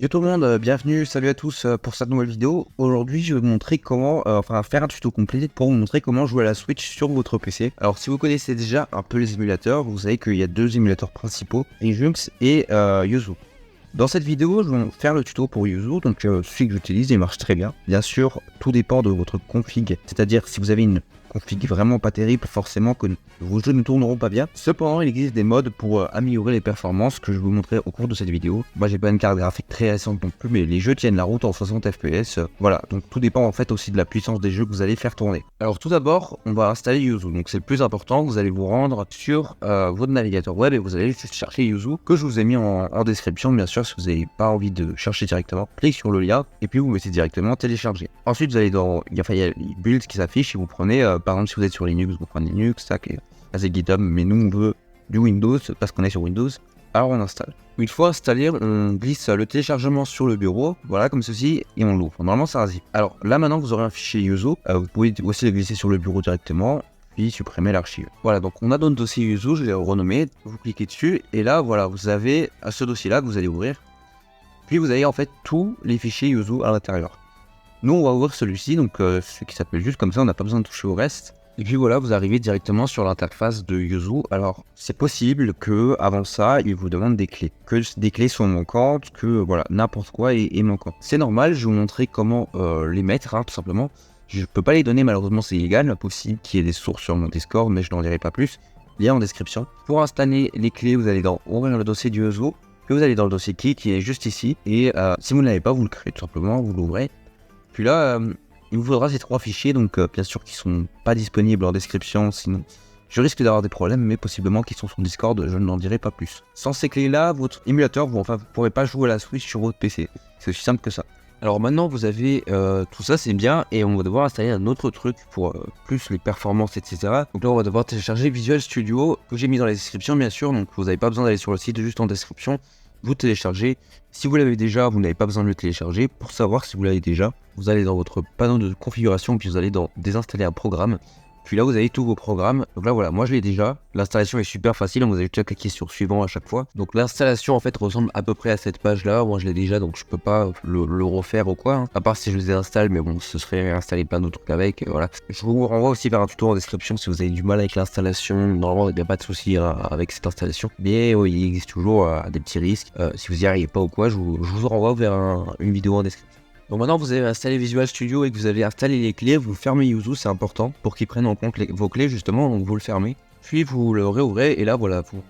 Yo tout le monde, bienvenue, salut à tous pour cette nouvelle vidéo. Aujourd'hui je vais vous montrer comment, faire un tuto complet pour vous montrer comment jouer à la Switch sur votre PC. Alors si vous connaissez déjà un peu les émulateurs, vous savez qu'il y a deux émulateurs principaux, Nginx et Yuzu. Dans cette vidéo, je vais faire le tuto pour Yuzu, donc celui que j'utilise, il marche très bien. Bien sûr, tout dépend de votre config, c'est-à-dire si vous avez une config vraiment pas terrible, forcément que vos jeux ne tourneront pas bien. Cependant, il existe des modes pour améliorer les performances que je vais vous montrer au cours de cette vidéo. Moi, j'ai pas une carte graphique très récente non plus, mais les jeux tiennent la route en 60 fps. Voilà, donc tout dépend en fait aussi de la puissance des jeux que vous allez faire tourner. Alors tout d'abord, on va installer Yuzu. Donc c'est le plus important, vous allez vous rendre sur votre navigateur web et vous allez chercher Yuzu, que je vous ai mis en description, bien sûr, si vous n'avez pas envie de chercher directement. Cliquez sur le lien et puis vous mettez directement télécharger. Ensuite, vous allez dans, il y a les builds qui s'affichent et vous prenez, par exemple, si vous êtes sur Linux, vous prenez Linux, tac, c'est GitHub, mais nous on veut du Windows parce qu'on est sur Windows. Alors on installe. Une fois installé, on glisse le téléchargement sur le bureau, voilà comme ceci, et on l'ouvre. Normalement ça zip. Alors là maintenant vous aurez un fichier Yuzu, vous pouvez aussi le glisser sur le bureau directement, puis supprimer l'archive. Voilà, donc on a notre dossier Yuzu, je l'ai renommé, vous cliquez dessus, et là voilà, vous avez ce dossier là que vous allez ouvrir. Puis vous avez en fait tous les fichiers Yuzu à l'intérieur. Nous on va ouvrir celui-ci, donc ce qui s'appelle juste comme ça, on n'a pas besoin de toucher au reste. Et puis voilà, vous arrivez directement sur l'interface de Yuzu. Alors, c'est possible que avant ça, il vous demande des clés. Que des clés sont manquantes, que voilà, n'importe quoi est manquant. C'est normal, je vais vous montrer comment les mettre, tout simplement. Je peux pas les donner, malheureusement, c'est illégal. Possible qu'il y ait des sources sur mon Discord, mais je n'en dirai pas plus. Lien en description. Pour installer les clés, vous allez dans ouvrir le dossier du Yuzu. Puis vous allez dans le dossier key qui est juste ici. Et si vous ne l'avez pas, vous le créez tout simplement, vous l'ouvrez. Puis là, il vous faudra ces trois fichiers, donc bien sûr qui sont pas disponibles en description, sinon je risque d'avoir des problèmes, mais possiblement qu'ils sont sur Discord, je n'en dirai pas plus. Sans ces clés-là, votre émulateur, vous pourrez pas jouer à la Switch sur votre PC. C'est aussi simple que ça. Alors maintenant, vous avez tout ça, c'est bien, et on va devoir installer un autre truc pour plus les performances, etc. Donc là, on va devoir télécharger Visual Studio, que j'ai mis dans la description, bien sûr, donc vous n'avez pas besoin d'aller sur le site, juste en description. Vous téléchargez. Si vous l'avez déjà, vous n'avez pas besoin de le télécharger. Pour savoir si vous l'avez déjà, vous allez dans votre panneau de configuration, puis vous allez dans désinstaller un programme. Puis là, vous avez tous vos programmes. Donc là, voilà, moi je l'ai déjà. L'installation est super facile, vous avez juste à cliquer sur suivant à chaque fois. Donc l'installation en fait ressemble à peu près à cette page-là. Moi je l'ai déjà, donc je peux pas le refaire ou quoi. À part si je les désinstalle, mais bon, ce serait réinstaller plein d'autres trucs avec. Voilà. Je vous renvoie aussi vers un tuto en description si vous avez du mal avec l'installation. Normalement, il n'y a pas de souci avec cette installation. Mais oui, il existe toujours des petits risques. Si vous n'y arrivez pas ou quoi, je vous renvoie vers une vidéo en description. Donc maintenant vous avez installé Visual Studio et que vous avez installé les clés, vous fermez Yuzu, c'est important pour qu'il prenne en compte vos clés justement, donc vous le fermez. Puis vous le réouvrez et là voilà, vous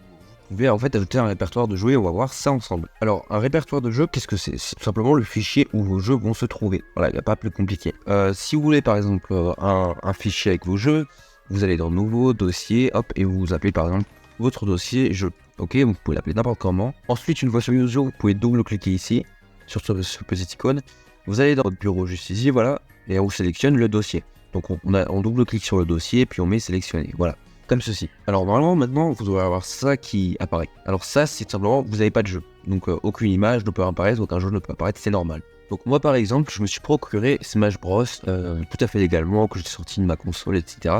pouvez en fait ajouter un répertoire de jeux et on va voir ça ensemble. Alors un répertoire de jeux, qu'est-ce que c'est? C'est tout simplement le fichier où vos jeux vont se trouver. Voilà, il n'y a pas plus compliqué. Si vous voulez par exemple un fichier avec vos jeux, vous allez dans Nouveau, Dossier, hop, et vous appelez par exemple votre dossier jeu. Ok, vous pouvez l'appeler n'importe comment. Ensuite, une fois sur Yuzu, vous pouvez double-cliquer ici, sur ce petit icône. Vous allez dans votre bureau juste ici, voilà, et on sélectionne le dossier. Donc on double-clique sur le dossier, puis on met sélectionner, voilà, comme ceci. Alors normalement, maintenant, vous devrez avoir ça qui apparaît. Alors ça, c'est simplement, vous n'avez pas de jeu. Donc aucune image ne peut apparaître, aucun jeu ne peut apparaître, c'est normal. Donc moi, par exemple, je me suis procuré Smash Bros, tout à fait légalement, que j'ai sorti de ma console, etc.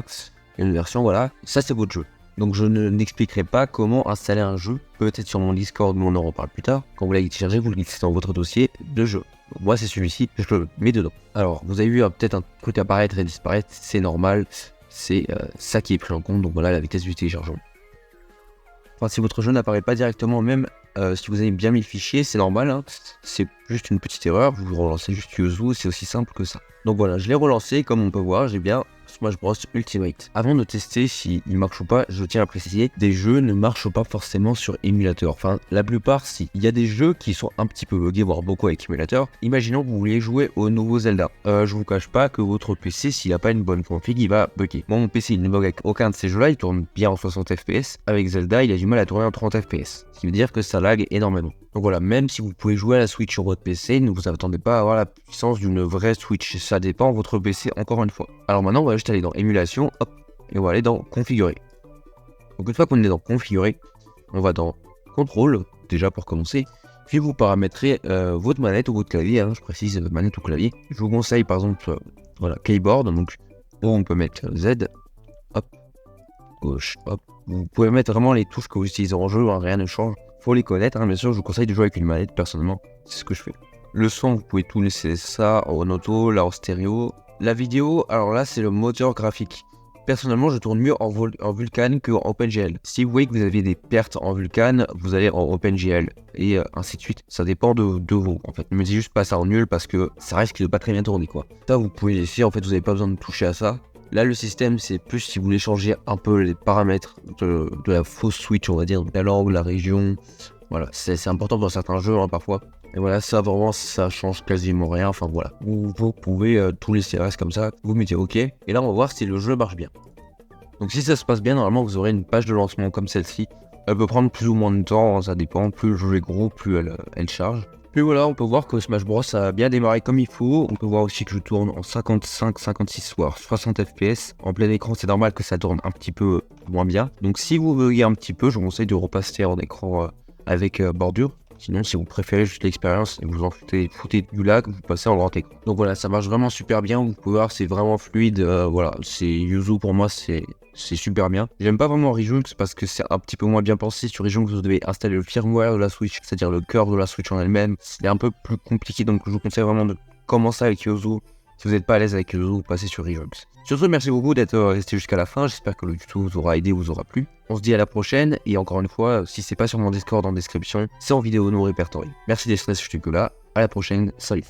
Il y a une version, voilà, ça c'est votre jeu. Donc je n'expliquerai pas comment installer un jeu, peut-être sur mon Discord, mais on en reparle plus tard. Quand vous l'avez téléchargé, vous le glissez dans votre dossier de jeu. Donc moi c'est celui-ci, je le mets dedans. Alors vous avez vu peut-être un truc apparaître et disparaître, c'est normal, c'est ça qui est pris en compte, donc voilà la vitesse du téléchargement. Enfin si votre jeu n'apparaît pas directement, même si vous avez bien mis le fichier, c'est normal, c'est juste une petite erreur, vous relancez juste Yuzu, c'est aussi simple que ça. Donc voilà, je l'ai relancé, comme on peut voir, j'ai bien Smash Bros Ultimate. Avant de tester s'il marche ou pas, je tiens à préciser, des jeux ne marchent pas forcément sur émulateur. Enfin, la plupart, si. Il y a des jeux qui sont un petit peu buggés, voire beaucoup avec émulateur. Imaginons que vous vouliez jouer au nouveau Zelda. Je vous cache pas que votre PC, s'il n'a pas une bonne config, il va bugger. Moi, mon PC, il ne bug avec aucun de ces jeux-là, il tourne bien en 60 fps. Avec Zelda, il a du mal à tourner en 30 fps. Ce qui veut dire que ça lag énormément. Donc voilà, même si vous pouvez jouer à la Switch sur votre PC, ne vous attendez pas à avoir la puissance d'une vraie Switch. Ça dépend de votre PC encore une fois. Alors maintenant, on va juste aller dans émulation, hop, et on va aller dans configurer. Donc une fois qu'on est dans configurer, on va dans contrôle, déjà pour commencer. Puis vous paramétrez votre manette ou votre clavier, je précise manette ou clavier. Je vous conseille par exemple, voilà, keyboard, donc on peut mettre Z, hop, gauche, hop. Vous pouvez mettre vraiment les touches que vous utilisez en jeu, rien ne change. Faut les connaître, bien sûr, je vous conseille de jouer avec une manette personnellement. c'est ce que je fais. Le son, vous pouvez tout laisser ça en auto, là en stéréo. La vidéo, alors là, c'est le moteur graphique. Personnellement, je tourne mieux en Vulkan qu'en OpenGL. Si vous voyez que vous avez des pertes en Vulkan, vous allez en OpenGL et ainsi de suite. Ça dépend de vous en fait. Ne me dites juste pas ça en nul parce que ça risque de pas très bien tourner quoi. Ça, vous pouvez laisser, en fait, vous n'avez pas besoin de toucher à ça. Là, le système, c'est plus si vous voulez changer un peu les paramètres de la fausse switch, on va dire, la langue, la région. Voilà, c'est important dans certains jeux hein, parfois. Et voilà, ça vraiment, ça change quasiment rien. Enfin voilà, vous pouvez tout laisser reste comme ça. Vous mettez OK. Et là, on va voir si le jeu marche bien. Donc si ça se passe bien, normalement, vous aurez une page de lancement comme celle-ci. Elle peut prendre plus ou moins de temps, ça dépend. Plus le jeu est gros, plus elle charge. Puis voilà, on peut voir que Smash Bros a bien démarré comme il faut. On peut voir aussi que je tourne en 55, 56 voire 60 fps. En plein écran, c'est normal que ça tourne un petit peu moins bien. Donc si vous voyez un petit peu, je vous conseille de repasser en écran avec bordure. Sinon, si vous préférez juste l'expérience et vous en foutez du lag, vous passez en grand écran. Donc voilà, ça marche vraiment super bien. Vous pouvez voir, c'est vraiment fluide. Voilà, c'est Yuzu pour moi, c'est super bien. J'aime pas vraiment Rejunx parce que c'est un petit peu moins bien pensé. Sur Rejunx, vous devez installer le firmware de la Switch, c'est-à-dire le cœur de la Switch en elle-même. C'est un peu plus compliqué, donc je vous conseille vraiment de commencer avec Yuzu. Si vous n'êtes pas à l'aise avec Yuzu, passez sur Rejunx. Sur ce, merci beaucoup d'être resté jusqu'à la fin. J'espère que le tuto vous aura aidé, vous aura plu. On se dit à la prochaine. Et encore une fois, si c'est pas sur mon Discord en description, c'est en vidéo non répertoriée. Merci d'être resté jusque là. À la prochaine. Salut.